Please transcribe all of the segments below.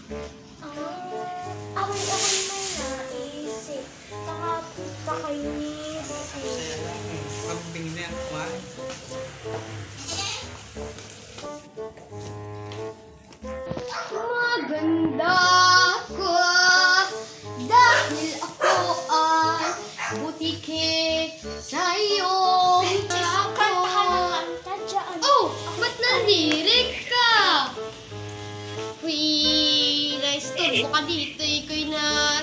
Ako'y may naisip. Nakapagpakainis. Kambing na yan, kumain. Maganda ko dahil ako ay butike sa iyong ako. Oh, ba't nandirik ka? Uy, naistorbo ka dito eh. Ko'y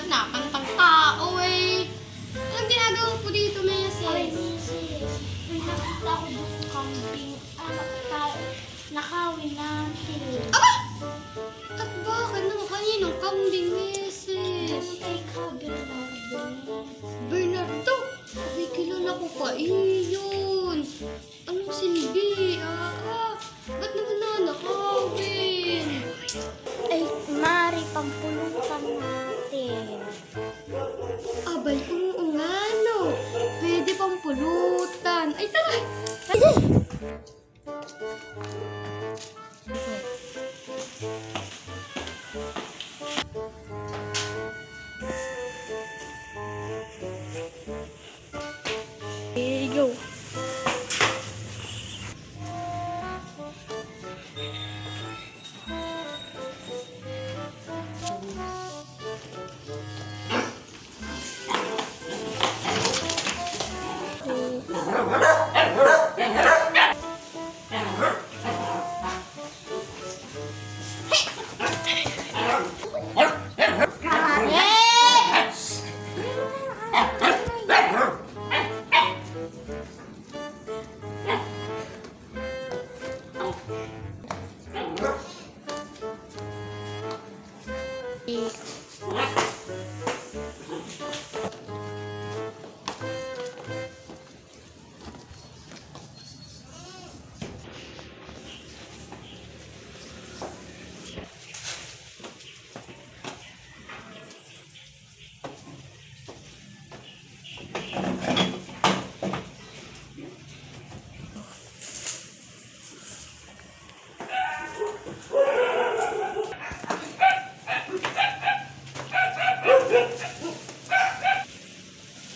nakantang tao eh. Anong ginagawa po dito, Meses? Ay, misis. May nakita ko doon sa kambing. Nakawin natin. Aba! At bakit naman kaninong kambing, Meses? Yung kay ka, Bernardo. Bernardo, ay kilala ko pa iyon. Anong silbi? Ba't naman nanakawin? Ay, mari, pampulutan natin. Abay, oo nga no. Pwede pang pulutan. Ay, tara! Here you go.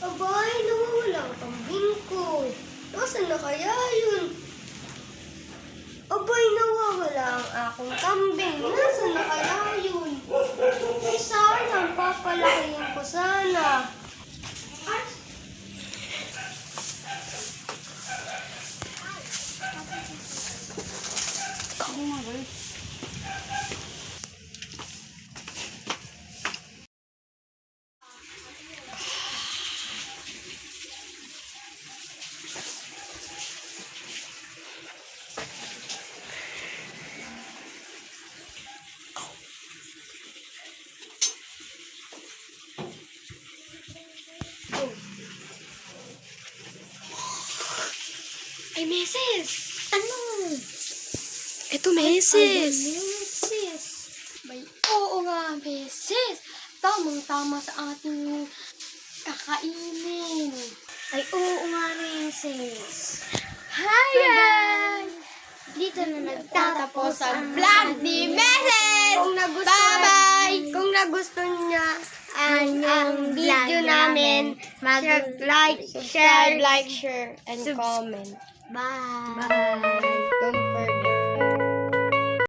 Abay, nawawala ang kambing ko. Nasaan na kaya yun? Abay, nawawala ang akong kambing. Nasaan na kaya yun? Ay, sayang, papalakihin ko sana. Ay, Ay, Meses! Ano? Ito, Ay, Meses. Meses! May oo nga, Meses. Tamang-tama sa ating kakainin. Ay, oo nga, Meses! Hi, guys! Dito na nagtatapos ang vlog ni Meses! Bye-bye! Kung nagustuhan niya ang video namin, like, share, and comment. Bye! Bye! Don't forget.